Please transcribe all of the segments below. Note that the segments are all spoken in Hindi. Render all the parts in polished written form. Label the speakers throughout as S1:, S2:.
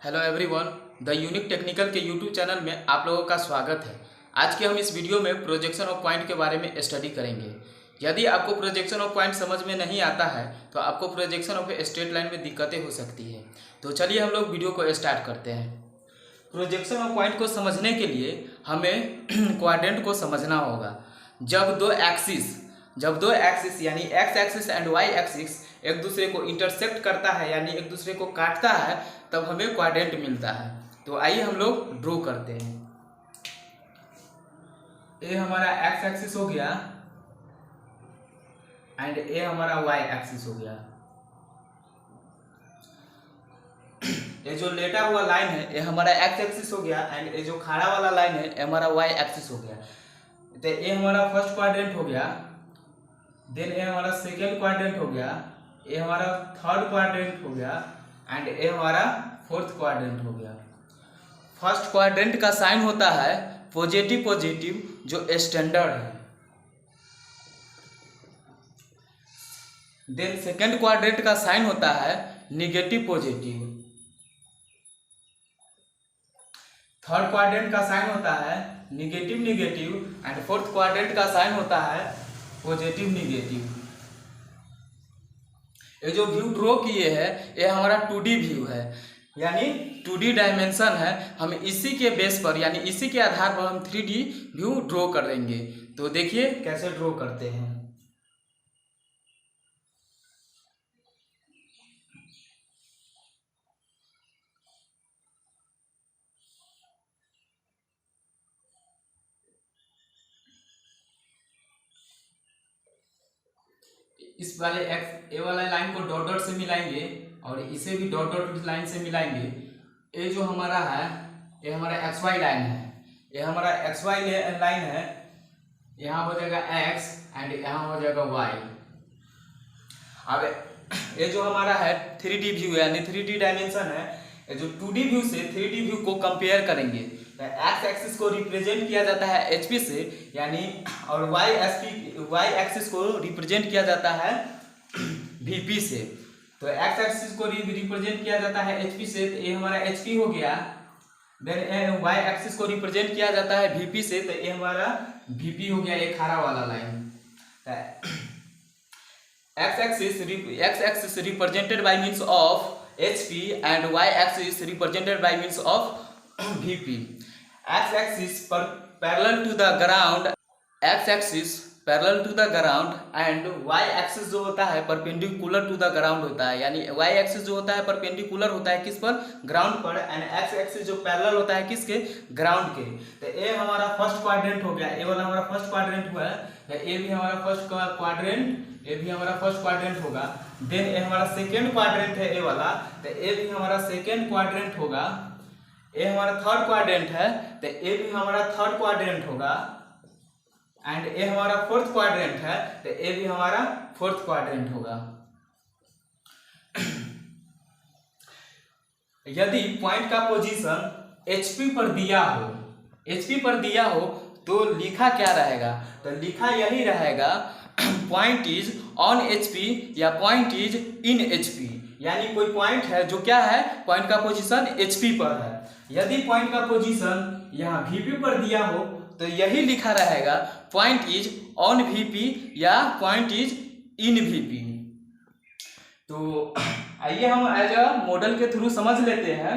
S1: Hello everyone, the unique technical के यूट्यूब चैनल में आप लोगों का स्वागत है। आज के हम इस वीडियो में प्रोजेक्शन ऑफ पॉइंट के बारे में स्टडी करेंगे। यदि आपको प्रोजेक्शन ऑफ पॉइंट समझ में नहीं आता है तो आपको प्रोजेक्शन ऑफ स्ट्रेट लाइन में दिक्कतें हो सकती है। तो चलिए हम लोग वीडियो को स्टार्ट करते हैं। प्रोजेक्शन ऑफ पॉइंट को समझने के लिए हमें क्वाड्रेंट को समझना होगा। जब दो एक्सिस यानी x axis and y axis एक दूसरे को इंटरसेक्ट करता है यानी एक दूसरे को काटता है तब हमें क्वाड्रेंट मिलता है। तो आइए हम लोग ड्रॉ करते हैं। ए हमारा एक्स एक्सिस हो गया एंड ए हमारा वाई एक्सिस हो गया। ये जो लेटा हुआ लाइन है ये हमारा एक्स एक्सिस हो गया एंड ये जो खड़ा वाला लाइन है ये हमारा वाई एक्सिस हो गया। तो ये हमारा फर्स्ट क्वाड्रेंट हो गया, देन ये हमारा सेकेंड क्वाड्रेंट हो गया, ये हमारा थर्ड क्वाड्रेंट हो गया एंड ये हमारा फोर्थ क्वाड्रेंट हो गया। फर्स्ट क्वाड्रेंट का साइन होता है पॉजिटिव पॉजिटिव जो स्टैंडर्ड है। देन सेकेंड क्वाड्रेंट का साइन होता है निगेटिव पॉजिटिव। थर्ड क्वाड्रेंट का साइन होता है negative negative and fourth quadrant का साइन होता है पॉजिटिव निगेटिव। ये जो व्यू ड्रॉ किए हैं ये हमारा 2D व्यू है यानी 2D डायमेंशन है। हम इसी के बेस पर यानी इसी के आधार पर हम 3D व्यू ड्रॉ करेंगे। तो देखिए कैसे ड्रॉ करते हैं। इस वाले एक्स ए वाला लाइन को डॉट डॉट से मिलाएंगे और इसे भी डॉट डॉट लाइन से मिलाएंगे। ये जो हमारा है ये हमारा एक्स वाई लाइन है, ये हमारा एक्स वाई लाइन है। यहाँ हो जाएगा एक्स एंड यहाँ हो जाएगा वाई। अब ये जो हमारा है 3D व्यू है यानी 3D डायमेंशन है। ये जो 2D व्यू से 3D व्यू को कंपेयर करेंगे तो एक्स एक्सिस को रिप्रेजेंट किया जाता है HP से यानी और वाई एक्सिस को रिप्रेजेंट किया जाता है VP से। तो एक्स एक्सिस को रिप्रेजेंट किया जाता है HP से, तो ये हमारा HP हो गया। देन वाई एक्सिस को रिप्रेजेंट किया जाता है VP से, तो ये हमारा VP हो गया, ये खड़ा वाला line. X axis represented by means of HP and y axis represented by means of VP. X axis parallel to the ground, x axis parallel to the ground and y axis जो होता है परपेंडिकुलर टू द ग्राउंड होता है यानी y एक्सिस जो होता है परपेंडिकुलर होता है किस पर, ग्राउंड पर, एंड x एक्सिस जो पैरेलल होता है किसके, ग्राउंड के। तो ये हमारा फर्स्ट क्वाड्रेंट हो गया, ये वाला हमारा फर्स्ट क्वाड्रेंट हुआ है। ये भी हमारा फर्स्ट क्वाड्रेंट, ये भी हमारा फर्स्ट क्वाड्रेंट होगा। देन ये हमारा सेकेंड क्वाड्रेंट है ये वाला, तो ये भी हमारा सेकेंड क्वाड्रेंट होगा। ये हमारा थर्ड क्वाड्रेंट है तो ये भी हमारा थर्ड क्वाड्रेंट होगा। एंड ये हमारा फोर्थ क्वाड्रेंट है तो ये भी हमारा फोर्थ क्वाड्रेंट होगा। यदि पॉइंट का पोजीशन HP पर दिया हो तो लिखा क्या रहेगा, तो लिखा यही रहेगा पॉइंट इज ऑन HP या पॉइंट इज इन HP। यानी कोई पॉइंट है जो क्या है, पॉइंट का पोजीशन HP पर है। यदि पॉइंट का पोजीशन यहाँ VP पर दिया हो तो यही लिखा रहेगा पॉइंट इज ऑन VP या पॉइंट इज इन VP। तो आइए हम एज अ मॉडल के थ्रू समझ लेते हैं।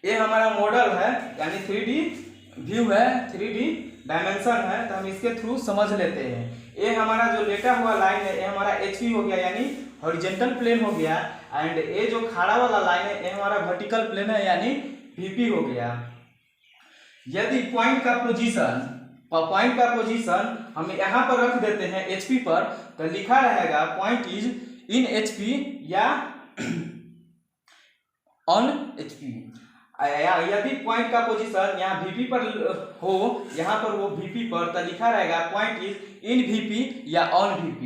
S1: ये हमारा मॉडल है यानी 3D व्यू है, 3D डायमेंशन है, तो हम इसके थ्रू समझ लेते हैं। ये हमारा जो लेटा हुआ लाइन है ये हमारा HP हो गया यानी हॉरिजॉन्टल प्लेन हो गया। एंड ये जो खड़ा वाला लाइन है ये हमारा वर्टिकल प्लेन है यानी VP हो गया। यदि पॉइंट का पोजीशन हम यहाँ पर रख देते हैं HP पर तो लिखा रहेगा पॉइंट इज इन HP या ऑन HP। यदि पॉइंट का पोजीशन यहाँ VP पर हो, यहाँ पर वो VP पर, तो लिखा रहेगा पॉइंट इज इन VP या ऑन VP।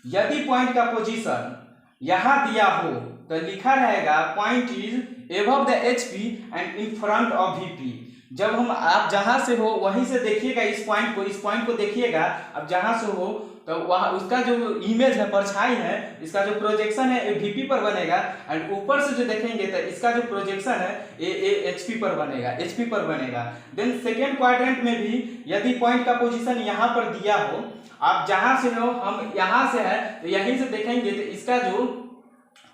S1: यदि पॉइंट का पोजीशन यहाँ दिया हो तो लिखा रहेगा point is above the HP and in front of VP। जब हम आप जहां से हो वहीं से देखिएगा इस पॉइंट को देखिएगा। अब जहां से हो तो वहाँ उसका जो इमेज है, परछाई है, इसका जो प्रोजेक्शन है वीपी पर बनेगा, एंड ऊपर से जो देखेंगे तो इसका जो प्रोजेक्शन है ये एचपी पर बनेगा, एचपी पर बनेगा। देन सेकेंड क्वाड्रेंट में भी यदि पॉइंट का पोजीशन यहाँ पर दिया हो, आप जहाँ से हो, हम यहाँ से है तो यहीं से देखेंगे तो इसका जो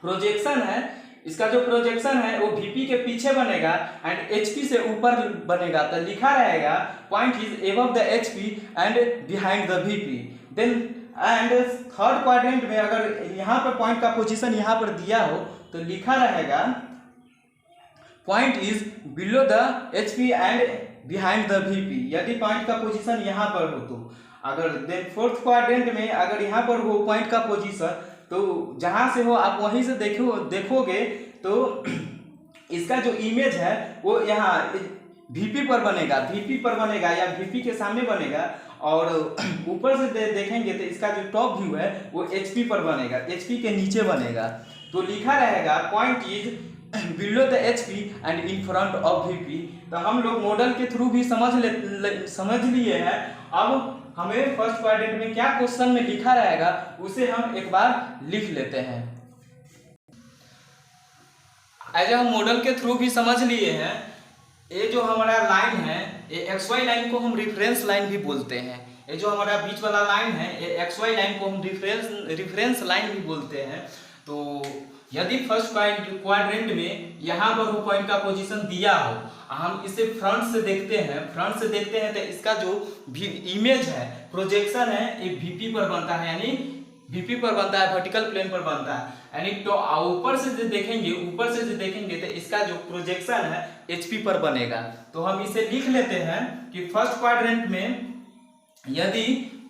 S1: प्रोजेक्शन है, इसका जो प्रोजेक्शन है वो वीपी के पीछे बनेगा एंड एचपी से ऊपर बनेगा। तो लिखा रहेगा point is above the HP and behind the VP. Then and third quadrant में अगर यहाँ पर पॉइंट का पोजीशन यहाँ पर दिया हो तो लिखा रहेगा point is below the HP and behind the VP. यदि पॉइंट का पोजीशन यहाँ पर हो तो अगर देन फोर्थ क्वाड्रेंट में अगर यहाँ पर हो पॉइंट का पोजीशन, तो जहां से हो आप वहीं से देखोगे तो इसका जो इमेज है वो यहाँ वीपी पर बनेगा, वीपी पर बनेगा या वीपी के सामने बनेगा, और ऊपर से देखेंगे तो इसका जो टॉप व्यू है वो एचपी पर बनेगा, एचपी के नीचे बनेगा। तो लिखा रहेगा point is below the HP and in front of VP. तो हम लोग मॉडल के थ्रू भी समझ लिए हैं। अब हमें फर्स्ट क्वाड्रेंट में क्या क्वेश्चन में लिखा रहेगा उसे हम एक बार लिख लेते हैं। ऐसे हम मॉडल के थ्रू भी समझ लिए हैं। ये जो हमारा लाइन है, ये एक्स वाई लाइन को हम रिफरेंस लाइन भी बोलते हैं। ये जो हमारा बीच वाला लाइन है, ये एक्स वाई लाइन को हम रिफरेंस लाइन भी बोलते हैं। तो यदि फर्स्ट क्वाड्रेंट में यहाँ पर वो पॉइंट का पोजीशन दिया हो, हम इसे फ्रंट से देखते हैं तो इसका जो इमेज है, प्रोजेक्शन है, ये वीपी पर बनता है, यानी वीपी पर बनता है, वर्टिकल प्लेन पर बनता है, यानी तो ऊपर से जो देखेंगे तो इसका जो प्रोजेक्शन है एचपी पर बनेगा। तो हम इसे लिख लेते हैं कि फर्स्ट क्वाड्रेंट में यदि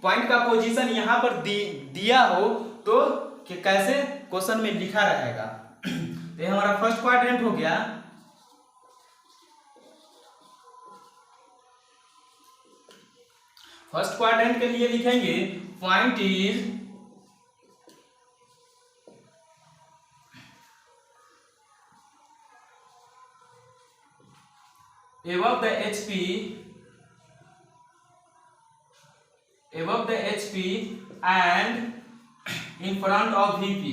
S1: पॉइंट का पोजीशन यहाँ पर दिया हो तो कि कैसे क्वेश्चन में लिखा रहेगा। तो ये हमारा फर्स्ट क्वाड्रेंट हो गया। फर्स्ट क्वाड्रेंट के लिए लिखेंगे point is above the HP and in front of VP।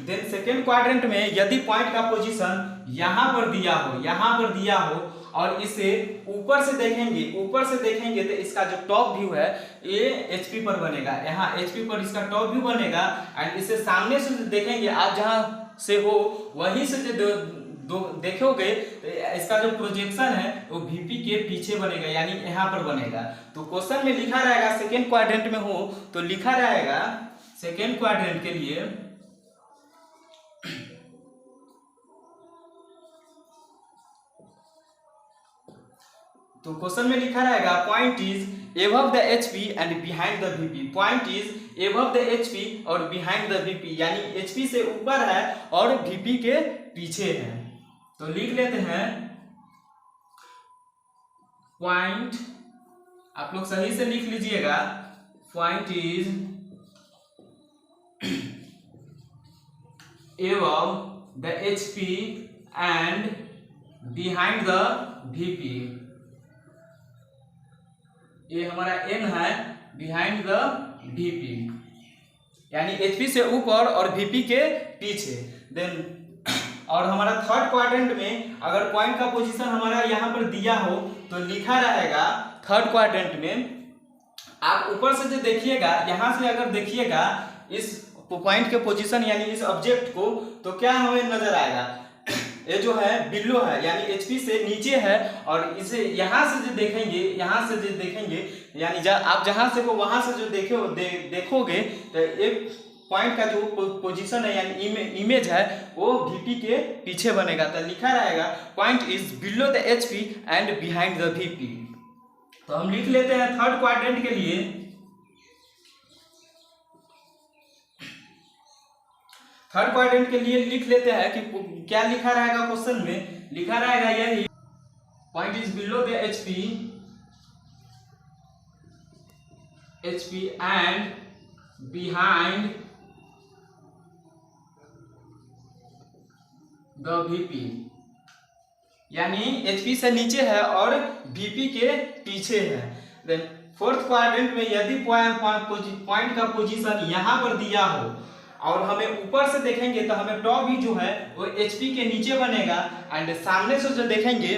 S1: Then second quadrant में यदि पॉइंट का पोजीशन यहाँ पर दिया हो और इसे ऊपर से देखेंगे तो इसका जो टॉप व्यू है ये एचपी पर बनेगा, यहाँ एचपी पर इसका टॉप व्यू बनेगा। एंड इसे सामने से देखेंगे, आप जहाँ से हो वहीं से देखोगे तो इसका जो प्रोजेक्शन है वो वीपी के पीछे बनेगा, यानी यहाँ पर बनेगा। तो क्वेश्चन में लिखा रहेगा सेकेंड क्वाड्रेंट में हो तो लिखा रहेगा सेकेंड क्वाड्रेंट के लिए तो क्वेश्चन में लिखा रहेगा point is above the HP and behind the VP. Point is above the HP और बिहाइंड द वीपी, यानी एचपी से ऊपर है और वीपी के पीछे है। तो लिख लेते हैं पॉइंट, आप लोग सही से लिख लीजिएगा, point is above the HP and behind the VP. ये हमारा एन है, बिहाइंड द वीपी, यानी एचपी से ऊपर और वीपी के पीछे। देन और हमारा थर्ड क्वाड्रेंट में अगर पॉइंट का पोजीशन हमारा यहाँ पर दिया हो तो लिखा रहेगा थर्ड क्वाड्रेंट में, आप ऊपर से जो देखिएगा, यहाँ से अगर देखिएगा इस पॉइंट के पोजीशन यानी इस ऑब्जेक्ट को, तो क्या हमें नजर आएगा, ये जो है बिलो है यानी एचपी से नीचे है, और इसे यहाँ से जो देखेंगे यानी आप जहाँ से हो वहाँ से जो देखोगे तो एक पॉइंट का जो पोजीशन है यानी इमेज है वो वीपी के पीछे बनेगा। तो लिखा रहेगा point is below the HP and behind the VP. तो हम लिख लेते हैं थर्ड क्वाड्रेंट के लिए, थर्ड क्वाड्रेंट के लिए लिख लेते हैं कि क्या लिखा रहेगा क्वेश्चन में, लिखा रहेगा यही point is below the HP and behind the VP, यानी HP से नीचे है और VP के पीछे है। देन फोर्थ क्वाड्रेंट में यदि पॉइंट का पोजीशन यहाँ पर दिया हो और हमें ऊपर से देखेंगे तो हमें टॉप भी जो है वो HP के नीचे बनेगा, एंड सामने से जो देखेंगे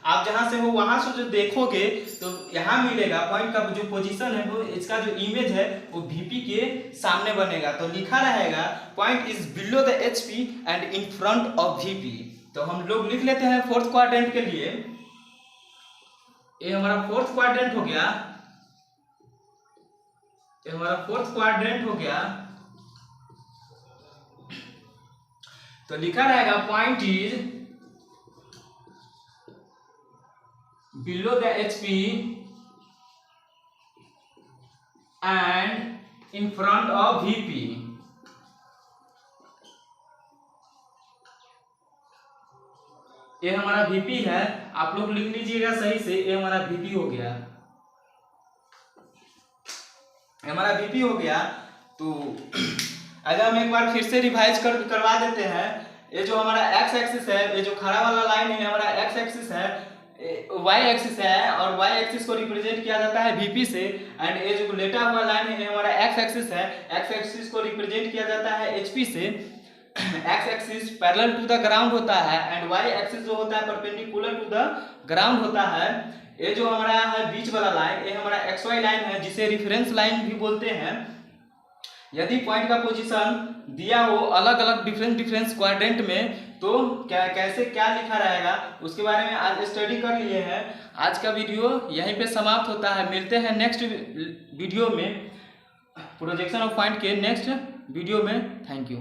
S1: आप जहां से हो वहां से जो देखोगे तो यहाँ मिलेगा पॉइंट का जो पोजीशन है वो इसका जो इमेज है वो VP के सामने बनेगा। तो लिखा रहेगा point is below the HP and in front of VP। तो हम लोग लिख लेते हैं फोर्थ क्वाड्रेंट के लिए। ये हमारा फोर्थ क्वाड्रेंट हो गया, ये हमारा फोर्थ क्वाड्रेंट हो गया। तो लिखा रहेगा point is below the HP and in front of VP। ये हमारा VP है, आप लोग लिख लीजिएगा सही से। ये हमारा VP हो गया, हमारा VP हो गया। तो अगर हम एक बार फिर से रिवाइज करवा देते हैं, ये जो हमारा एक्स एक्सिस है, ये जो खड़ा वाला लाइन है हमारा एक्स एक्सिस है, वाई एक्सिस है, और वाई एक्सिस को रिप्रेजेंट किया जाता है VP से, एंड ये जो लेटा हुआ लाइन है हमारा एक्स एक्सिस है, एक्स एक्सिस को रिप्रेजेंट किया जाता है HP से। X axis parallel to the ground होता है एंड वाई एक्सिस जो होता है परपेंडिकुलर टू द ग्राउंड होता है। ये जो हमारा है बीच वाला लाइन, ये हमारा XY लाइन है जिसे रेफरेंस लाइन भी बोलते हैं। यदि पॉइंट का पोजीशन दिया हो अलग अलग डिफरेंस क्वाड्रेंट में तो कैसे क्या लिखा रहेगा उसके बारे में आज स्टडी कर लिए हैं। आज का वीडियो यहीं पे समाप्त होता है। मिलते हैं नेक्स्ट वीडियो में, प्रोजेक्शन ऑफ पॉइंट के नेक्स्ट वीडियो में। Thank you.